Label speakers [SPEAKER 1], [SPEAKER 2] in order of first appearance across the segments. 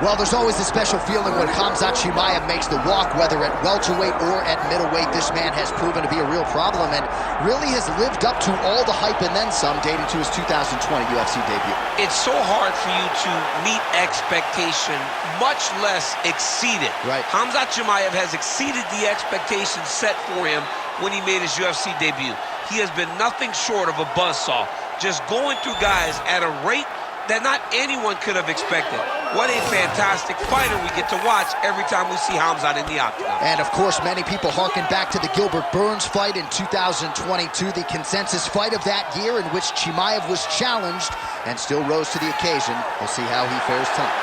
[SPEAKER 1] Well, there's always a special feeling when Khamzat Chimaev makes the walk, whether at welterweight or at middleweight. This man has proven to be a real problem and really has lived up to all the hype and then some, dating to his 2020 UFC debut.
[SPEAKER 2] It's so hard for you to meet expectation, much less exceed it.
[SPEAKER 1] Right.
[SPEAKER 2] Khamzat Chimaev has exceeded the expectations set for him when he made his UFC debut. He has been nothing short of a buzzsaw, just going through guys at a rate that not anyone could have expected. What a fantastic fighter we get to watch every time we see Khamzat in the octagon.
[SPEAKER 1] And of course, many people harken back to the Gilbert Burns fight in 2022, the consensus fight of that year in which Chimaev was challenged and still rose to the occasion. We'll see how he fares tonight.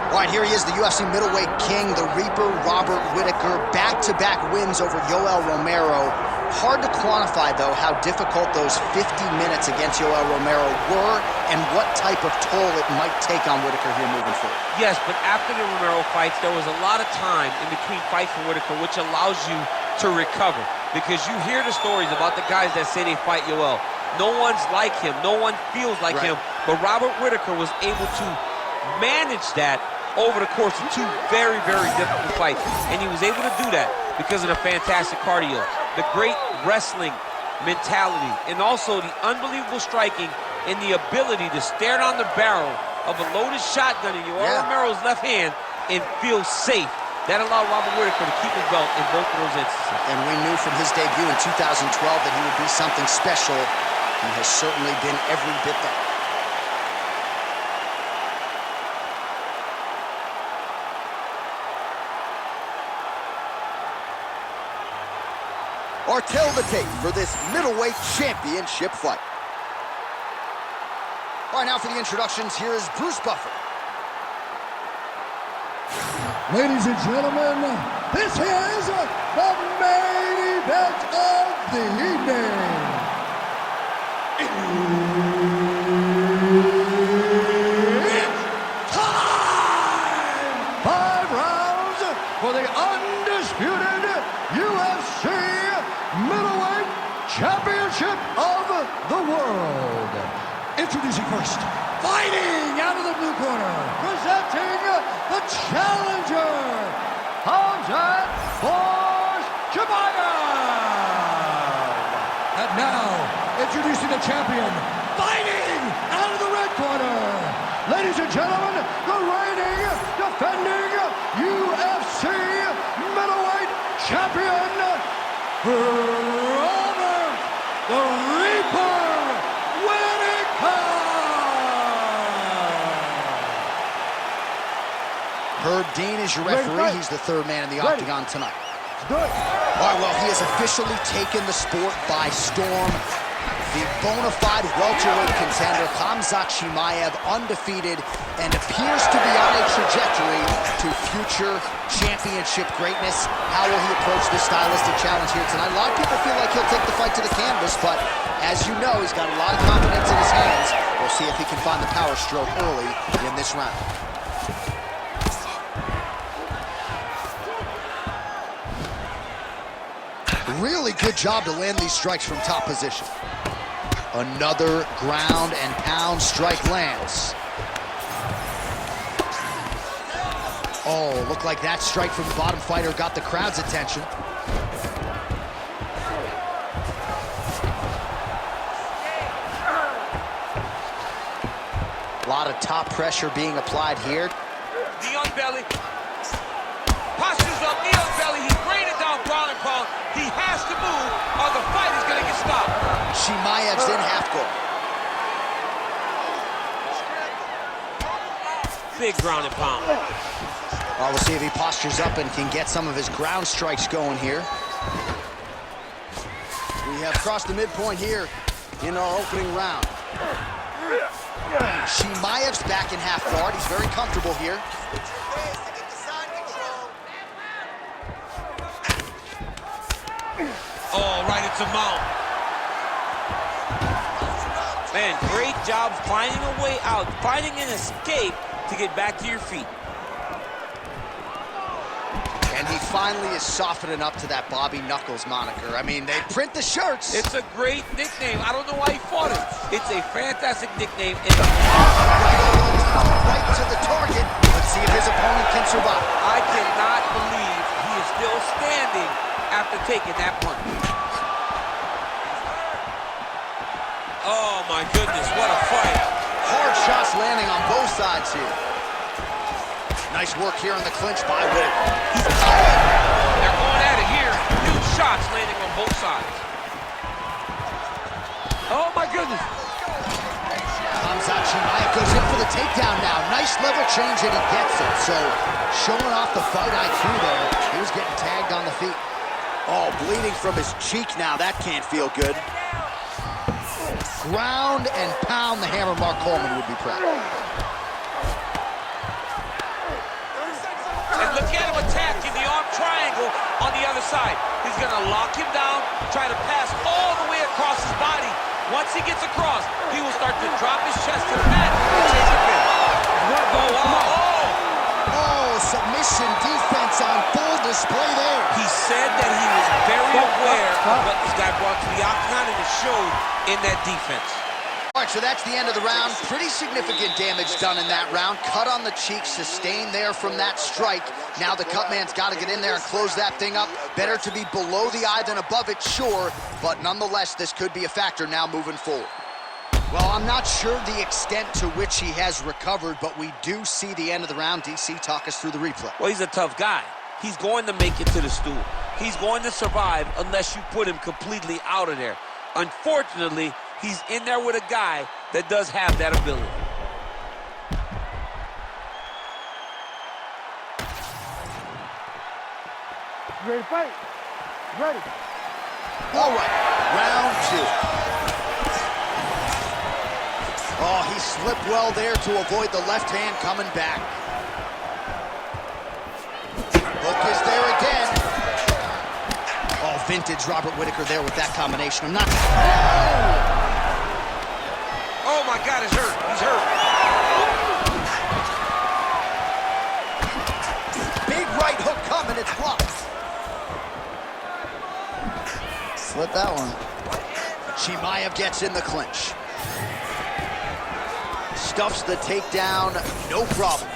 [SPEAKER 1] All right, here he is, the UFC middleweight king, the Reaper, Robert Whittaker. Back-to-back wins over Yoel Romero. Hard to quantify, though, how difficult those 50 minutes against Yoel Romero were and what type of toll it might take on Whittaker here moving forward.
[SPEAKER 2] Yes, but after the Romero fights, there was a lot of time in between fights for Whittaker, which allows you to recover. Because you hear the stories about the guys that say they fight Yoel. No one's like him. No one feels like him. But Robert Whittaker was able to manage that over the course of two very, very difficult fights. And he was able to do that because of the fantastic cardio, the great wrestling mentality, and also the unbelievable striking and the ability to stare down the barrel of a loaded shotgun in Yoel Romero's left hand and feel safe. That allowed Robert Whittaker to keep his belt in both of those instances.
[SPEAKER 1] And we knew from his debut in 2012 that he would be something special. He has certainly been every bit that. Or tell the tape for this middleweight championship fight. All right, now for the introductions, here is Bruce Buffer.
[SPEAKER 3] Ladies and gentlemen, this is the main event of the evening. It's time! 5 rounds for the undisputed UFC middleweight championship of the world. Introducing first, fighting out of the blue corner, presenting the challenger, Khamzat Chimaev. And now, introducing the champion, fighting out of the red corner. Ladies and gentlemen, the reigning, defending UFC middleweight champion, Robert the Reaper Whittaker.
[SPEAKER 1] Herb Dean is your referee. He's the third man in the octagon tonight. All right, well, he has officially taken the sport by storm. The bona fide welterweight contender, Khamzat Chimaev, undefeated and appears to be on a trajectory to future championship greatness. How will he approach this stylistic challenge here tonight? A lot of people feel like he'll take the fight to the canvas, but as you know, he's got a lot of confidence in his hands. We'll see if he can find the power stroke early in this round. Really good job to land these strikes from top position. Another ground and pound strike lands. Oh, looked like that strike from the bottom fighter got the crowd's attention. A lot of top pressure being applied here.
[SPEAKER 2] Knee on belly. Postures up, knee on belly. He's bringing it down, ground and pound. He has to move or the fight is going to get stopped.
[SPEAKER 1] Chimaev's in half guard.
[SPEAKER 2] Big ground and pound.
[SPEAKER 1] Well, we'll see if he postures up and can get some of his ground strikes going here. We have crossed the midpoint here in our opening round. Chimaev's back in half guard. He's very comfortable here.
[SPEAKER 2] puts him out. Man, great job finding a way out, finding an escape to get back to your feet.
[SPEAKER 1] And he finally is softening up to that Bobby Knuckles moniker. I mean, they print the shirts.
[SPEAKER 2] It's a great nickname. I don't know why he fought it. It's a fantastic nickname.
[SPEAKER 1] Right to the target. Let's see if his opponent can survive.
[SPEAKER 2] I cannot believe he is still standing after taking that punch. Oh, my goodness, what a fight.
[SPEAKER 1] Hard shots landing on both sides here. Nice work here in the clinch by Whittaker.
[SPEAKER 2] They're going at it here. Huge shots landing on both sides. Oh, my goodness.
[SPEAKER 1] Khamzat Chimaev goes in for the takedown now. Nice level change, and he gets it. So, showing off the fight IQ there. He was getting tagged on the feet. Oh, bleeding from his cheek now. That can't feel good. Ground and pound the hammer. Mark Coleman would be proud.
[SPEAKER 2] And look at him attacking the arm triangle on the other side. He's going to lock him down, try to pass all the way across his body. Once he gets across, he will start to drop his chest to the mat and chase the pin.
[SPEAKER 1] Oh, submission defense on full display there.
[SPEAKER 2] He said that he was very aware of what this guy brought to the octagon, and it showed in that defense.
[SPEAKER 1] All right, so that's the end of the round. Pretty significant damage done in that round. Cut on the cheek, sustained there from that strike. Now the cut man's got to get in there and close that thing up. Better to be below the eye than above it, sure, but nonetheless, this could be a factor now moving forward. Well, I'm not sure the extent to which he has recovered, but we do see the end of the round. DC, talk us through the replay.
[SPEAKER 2] Well, he's a tough guy. He's going to make it to the stool. He's going to survive unless you put him completely out of there. Unfortunately, he's in there with a guy that does have that ability.
[SPEAKER 3] Ready to fight? Ready.
[SPEAKER 1] All right, round two. Oh, he slipped well there to avoid the left hand coming back. Hook is there again. Oh, vintage Robert Whittaker there with that combination. I'm not...
[SPEAKER 2] Oh, my God, he's hurt. He's hurt.
[SPEAKER 1] Big right hook coming, it's blocked. Slip that one. Chimaev gets in the clinch. Stuffs the takedown, no problem.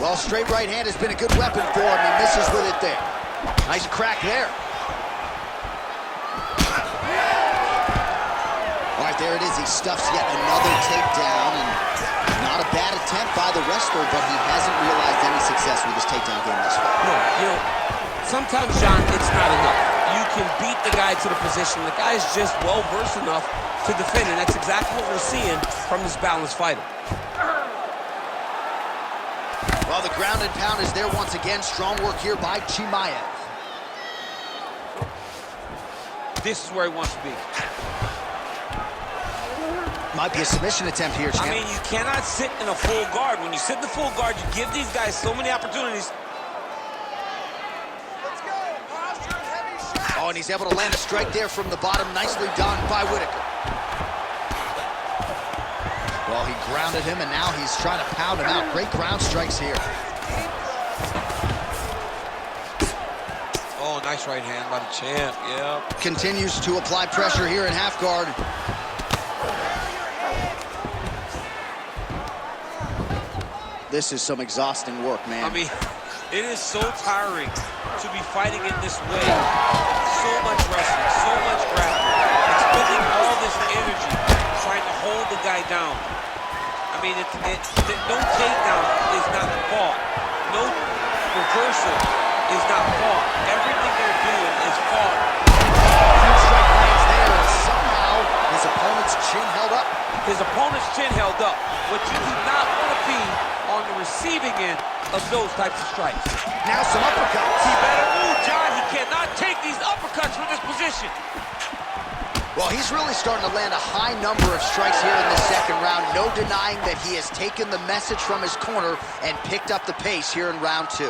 [SPEAKER 1] Well, straight right hand has been a good weapon for him. He misses with it there. Nice crack there. All right, there it is. He stuffs yet another takedown, and not a bad attempt by the wrestler, but he hasn't realized any success with his takedown game this far.
[SPEAKER 2] No, you know, sometimes, John, it's not enough. You can beat the guy to the position. The guy is just well-versed enough to defend, and that's exactly what we're seeing from this balanced fighter.
[SPEAKER 1] Well, the ground and pound is there once again. Strong work here by Chimaev.
[SPEAKER 2] This is where he wants to be.
[SPEAKER 1] Might be a submission attempt here, champ.
[SPEAKER 2] I mean, you cannot sit in a full guard. When you sit in the full guard, you give these guys so many opportunities.
[SPEAKER 1] Oh, and he's able to land a strike there from the bottom. Nicely done by Whittaker. Well, he grounded him, and now he's trying to pound him out. Great ground strikes here.
[SPEAKER 2] Oh, nice right hand by the champ, yeah.
[SPEAKER 1] Continues to apply pressure here in half guard. This is some exhausting work, man.
[SPEAKER 2] I mean, it is so tiring to be fighting in this way. So much wrestling, so much grappling, expending all this energy trying to hold the guy down. I mean, no takedown is not fault. No reversal is not fault. Everything they're doing is fault.
[SPEAKER 1] Huge strike lands there, and somehow his opponent's chin held up.
[SPEAKER 2] His opponent's chin held up, but you do not want to be on the receiving end of those types of strikes.
[SPEAKER 1] Now some uppercuts.
[SPEAKER 2] He better move, John. He cannot take these uppercuts from this position.
[SPEAKER 1] Well, he's really starting to land a high number of strikes here in the second round. No denying that he has taken the message from his corner and picked up the pace here in round two.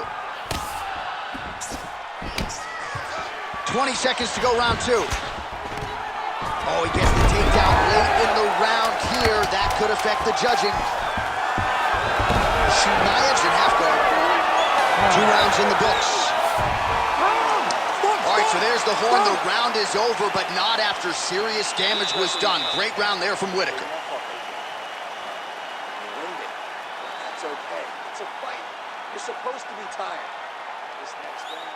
[SPEAKER 1] 20 seconds to go, round 2. Oh, he gets the takedown late in the round here. That could affect the judging. Chimaev's in half guard. 2 rounds in the books. All right, so there's the horn. The round is over, but not after serious damage was done. Great round there from Whittaker.
[SPEAKER 4] That's okay. It's a fight. You're supposed to be tired. This next round.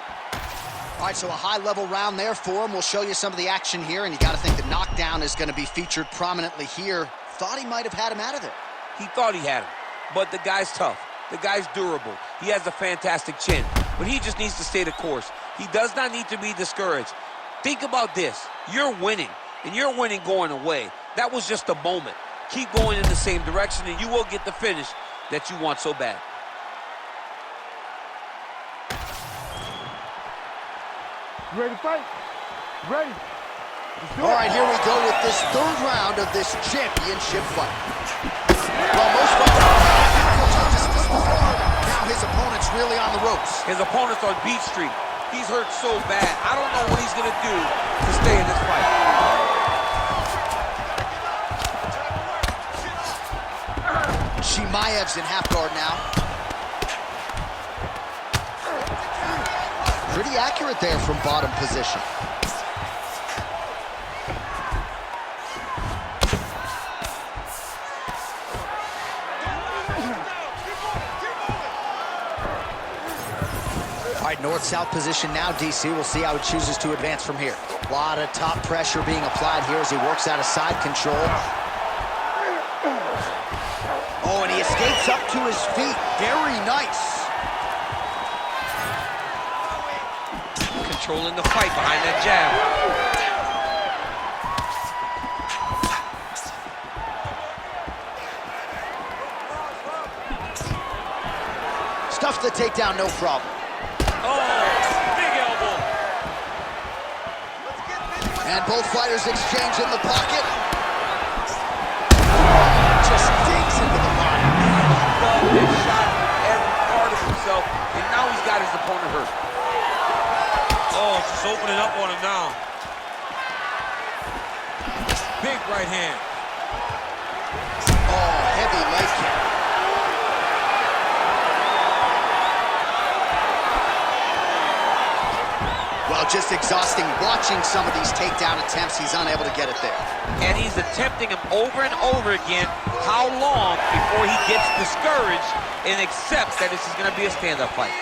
[SPEAKER 1] All right, so a high-level round there for him. We'll show you some of the action here, and you got to think the knockdown is going to be featured prominently here. Thought he might have had him out of there.
[SPEAKER 2] He thought he had him, but the guy's tough. The guy's durable. He has a fantastic chin, but he just needs to stay the course. He does not need to be discouraged. Think about this. You're winning, and you're winning going away. That was just a moment. Keep going in the same direction, and you will get the finish that you want so bad.
[SPEAKER 3] You ready to fight? Ready.
[SPEAKER 1] All right, here we go with this 3rd round of this championship fight. Well, most fighters now his opponent's really on the ropes.
[SPEAKER 2] His opponent's on beat street. He's hurt so bad. I don't know what he's going to do to stay in this fight.
[SPEAKER 1] Chimaev's in half guard now. Pretty accurate there from bottom position. All right, north-south position now, DC. We'll see how he chooses to advance from here. A lot of top pressure being applied here as he works out of side control. Oh, and he escapes up to his feet. Very nice.
[SPEAKER 2] Controlling the fight behind that jab.
[SPEAKER 1] Stuffs the takedown, no problem.
[SPEAKER 2] Oh, big elbow.
[SPEAKER 1] And both fighters exchange in the pocket. Just digs into the body.
[SPEAKER 2] He shot every part of himself, and now he's got his opponent hurt. Oh, it's just opening up on him now. Big right hand.
[SPEAKER 1] Oh, heavy leg kick. Well, just exhausting watching some of these takedown attempts. He's unable to get it there.
[SPEAKER 2] And he's attempting them over and over again. How long before he gets discouraged and accepts that this is going to be a stand-up fight?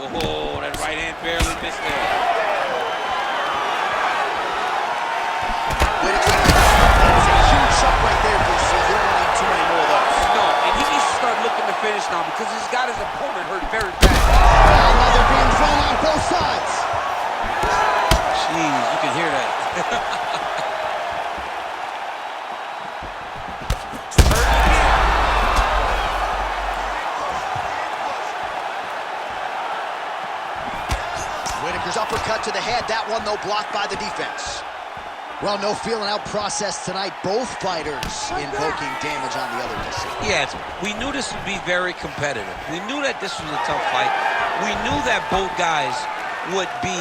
[SPEAKER 2] Oh, that right hand barely missed there.
[SPEAKER 1] That's a huge shot right there, DC. You don't need too many more of those.
[SPEAKER 2] No, and he needs to start looking to finish now because he's got his opponent hurt very bad.
[SPEAKER 1] Now they're being thrown on both sides.
[SPEAKER 2] Jeez, you can hear that.
[SPEAKER 1] Whittaker's uppercut to the head. That one, though, blocked by the defense. Well, no feeling out process tonight. Both fighters invoking damage on the other.
[SPEAKER 2] Yes, we knew this would be very competitive. We knew that this was a tough fight. We knew that both guys would be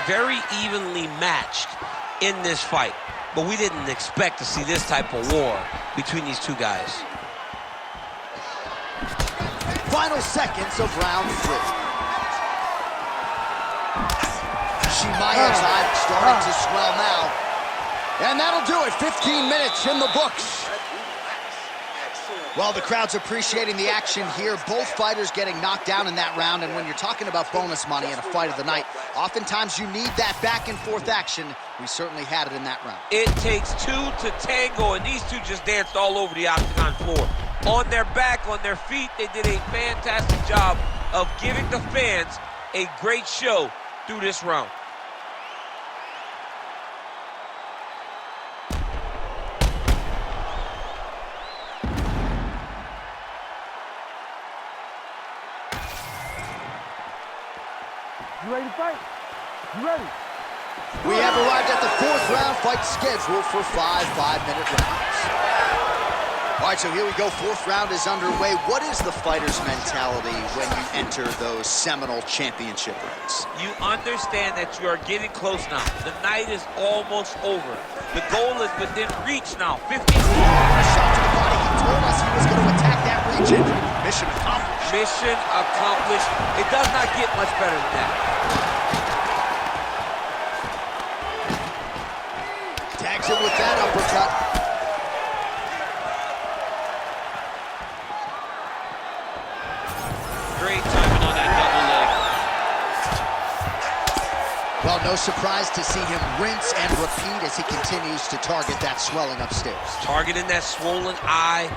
[SPEAKER 2] very evenly matched in this fight. But we didn't expect to see this type of war between these two guys.
[SPEAKER 1] Final seconds of round 3. Chimaev's eye starting to swell now. And that'll do it. 15 minutes in the books. Well, the crowd's appreciating the action here. Both fighters getting knocked down in that round. And when you're talking about bonus money in a fight of the night, oftentimes you need that back-and-forth action. We certainly had it in that round.
[SPEAKER 2] It takes 2 to tango, and these two just danced all over the octagon floor. On their back, on their feet, they did a fantastic job of giving the fans a great show through this round.
[SPEAKER 3] You ready to fight? You ready?
[SPEAKER 1] We have arrived at the 4th round, fight scheduled for 5 5-minute rounds. All right, so here we go. Fourth round is underway. What is the fighter's mentality when you enter those seminal championship rings?
[SPEAKER 2] You understand that you are getting close now. The night is almost over. The goal is within reach now. 50.
[SPEAKER 1] A shot to the body. He told us he was going to attack that reach injury. Mission accomplished.
[SPEAKER 2] Mission accomplished. It does not get much better than that.
[SPEAKER 1] Tags him with that uppercut.
[SPEAKER 2] Great timing on that double leg.
[SPEAKER 1] Well, no surprise to see him rinse and repeat as he continues to target that swelling upstairs.
[SPEAKER 2] Targeting that swollen eye,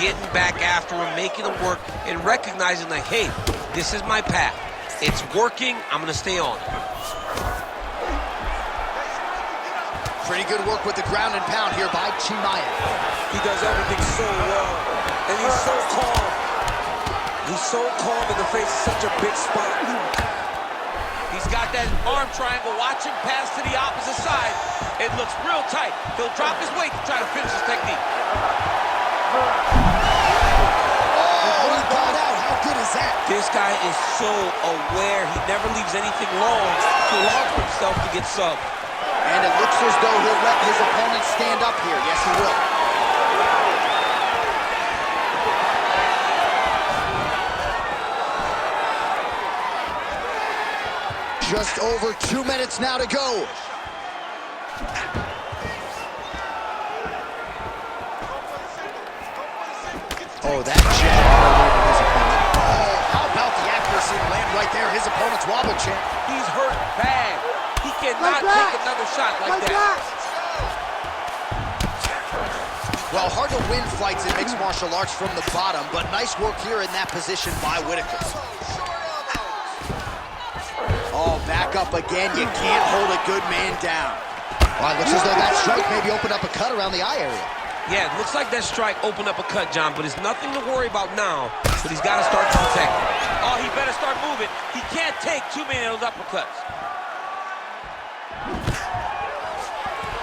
[SPEAKER 2] getting back after him, making him work, and recognizing that, hey, this is my path. It's working. I'm going to stay on it.
[SPEAKER 1] Pretty good work with the ground and pound here by Chimaev.
[SPEAKER 5] He does everything so well, and he's so calm. He's so calm in the face of such a big spot.
[SPEAKER 2] He's got that arm triangle. Watch him pass to the opposite side. It looks real tight. He'll drop his weight to try to finish his technique.
[SPEAKER 1] Oh, he got out. How good is that?
[SPEAKER 2] This guy is so aware. He never leaves anything long to allow for himself to get subbed.
[SPEAKER 1] And it looks as though he'll let his opponent stand up here. Yes, he will. Just over 2 minutes now to go. Oh, that jab all over his opponent. Oh, how about the accuracy to land right there? His opponent's wobble champ.
[SPEAKER 2] He's hurt bad. He cannot take another shot like that.
[SPEAKER 1] Well, hard to win fights in mixed martial arts from the bottom, but nice work here in that position by Whittaker. Oh, back up again. You can't hold a good man down. Well, it looks as though that strike maybe opened up a cut around the eye area.
[SPEAKER 2] Yeah, it looks like that strike opened up a cut, John, but it's nothing to worry about now, but he's got to start to protect it. Oh, he better start moving. He can't take too many of those uppercuts.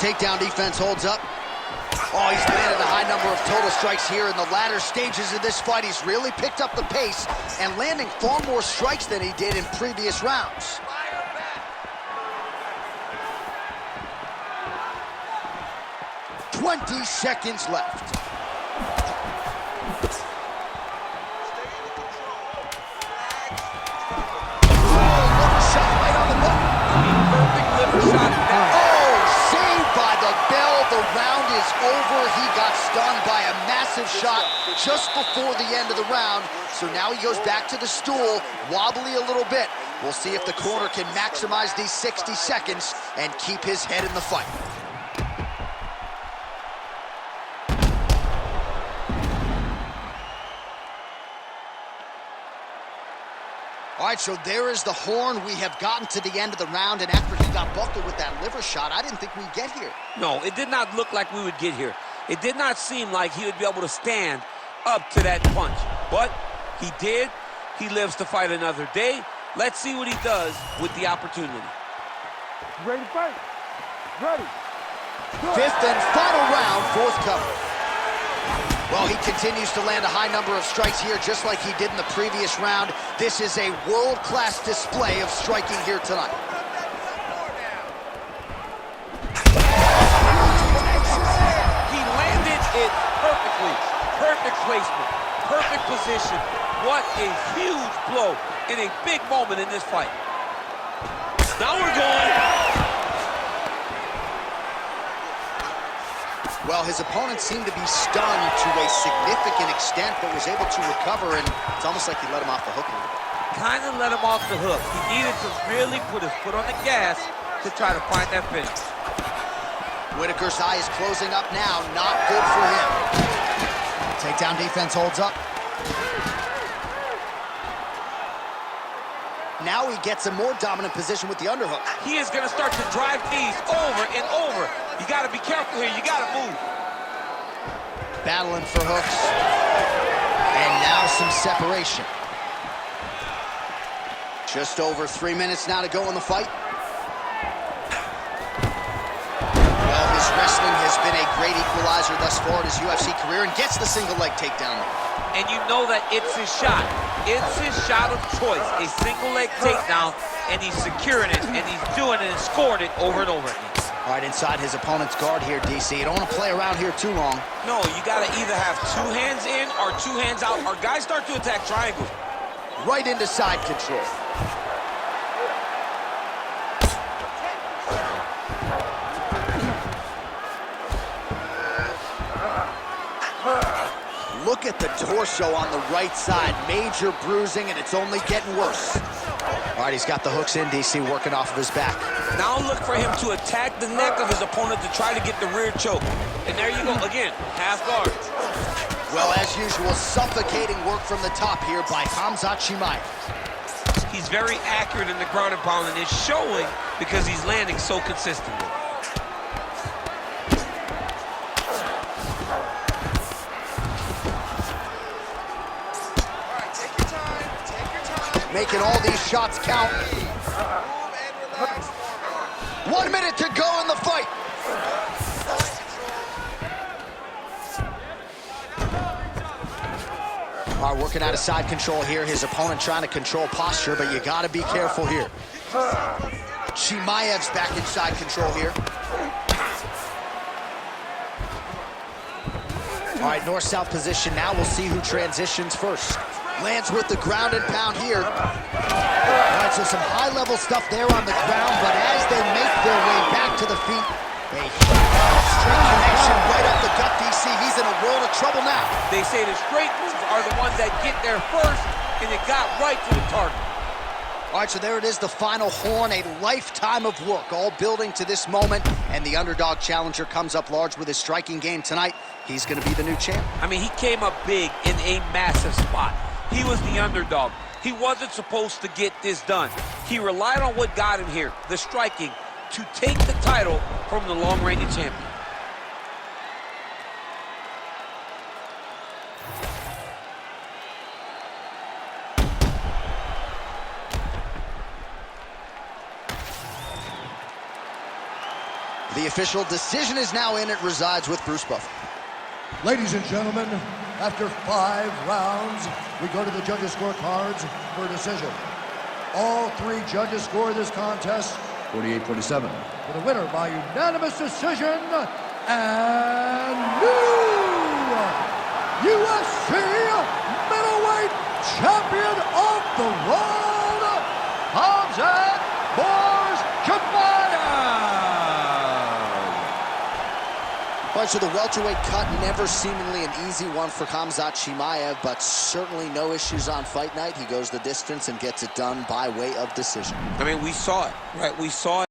[SPEAKER 1] Takedown defense holds up. Oh, he's landed a high number of total strikes here in the latter stages of this fight. He's really picked up the pace and landing far more strikes than he did in previous rounds. 20 seconds left. Shot right on the button.
[SPEAKER 2] Perfect liver shot.
[SPEAKER 1] Oh, saved by the bell. The round is over. He got stunned by a massive shot just before the end of the round. So now he goes back to the stool, wobbly a little bit. We'll see if the corner can maximize these 60 seconds and keep his head in the fight. All right, so there is the horn. We have gotten to the end of the round, and after he got buckled with that liver shot, I didn't think we'd get here.
[SPEAKER 2] No, it did not look like we would get here. It did not seem like he would be able to stand up to that punch. But he did. He lives to fight another day. Let's see what he does with the opportunity.
[SPEAKER 3] Ready to fight? Ready.
[SPEAKER 1] Fifth and final round, forthcoming. Well, he continues to land a high number of strikes here, just like he did in the previous round. This is a world-class display of striking here tonight.
[SPEAKER 2] He landed it perfectly. Perfect placement. Perfect position. What a huge blow in a big moment in this fight. Now we're going.
[SPEAKER 1] Well, his opponent seemed to be stunned to a significant extent, but was able to recover, and it's almost like he let him off the hook a little bit.
[SPEAKER 2] Kind of let him off the hook. He needed to really put his foot on the gas to try to find that finish.
[SPEAKER 1] Whittaker's eye is closing up now. Not good for him. Takedown defense holds up. Now he gets a more dominant position with the underhook.
[SPEAKER 2] He is going to start to drive these over and over. You got to be careful here. You got to move.
[SPEAKER 1] Battling for hooks. And now some separation. Just over 3 minutes now to go in the fight. Well, his wrestling has It's been a great equalizer thus far in his UFC career and gets the single leg takedown.
[SPEAKER 2] And you know that it's his shot. It's his shot of choice, a single leg takedown, and he's securing it, and he's doing it and scored it over and over again.
[SPEAKER 1] All right, inside his opponent's guard here, DC. You don't want to play around here too long.
[SPEAKER 5] No, you got to either have 2 hands in or 2 hands out, or guys start to attack triangles.
[SPEAKER 1] Right into side control. Look at the torso on the right side. Major bruising, and it's only getting worse. All right, he's got the hooks in, DC, working off of his back.
[SPEAKER 5] Now look for him to attack the neck of his opponent to try to get the rear choke.
[SPEAKER 2] And there you go, again, half guard.
[SPEAKER 1] Well, as usual, suffocating work from the top here by Khamzat Chimaev.
[SPEAKER 2] He's very accurate in the ground and pound, and it's showing because he's landing so consistently.
[SPEAKER 1] Making all these shots count. 1 minute to go in the fight. All right, working out of side control here. His opponent trying to control posture, but you got to be careful here. Chimaev's back in side control here. All right, north-south position now. We'll see who transitions first. Lands with the ground and pound here. All right, so some high-level stuff there on the ground, but as they make their way back to the feet, a straight connection right up the gut, DC. He's in a world of trouble now.
[SPEAKER 2] They say the straight moves are the ones that get there first, and it got right to the target.
[SPEAKER 1] All right, so there it is, the final horn, a lifetime of work, all building to this moment, and the underdog challenger comes up large with his striking game tonight. He's going to be the new champ.
[SPEAKER 2] I mean, he came up big in a massive spot. He was the underdog. He wasn't supposed to get this done. He relied on what got him here, the striking, to take the title from the long-reigning champion.
[SPEAKER 1] The official decision is now in. It resides with Bruce Buffer.
[SPEAKER 3] Ladies and gentlemen, after 5 rounds, we go to the judges' scorecards for a decision. All 3 judges score this contest 48-47. For the winner by unanimous decision, and new UFC middleweight champion of the world, Khamzat Chimaev.
[SPEAKER 1] All right, so the welterweight cut, never seemingly an easy one for Khamzat Chimaev, but certainly no issues on fight night. He goes the distance and gets it done by way of decision.
[SPEAKER 5] I mean, we saw it, right? We saw it.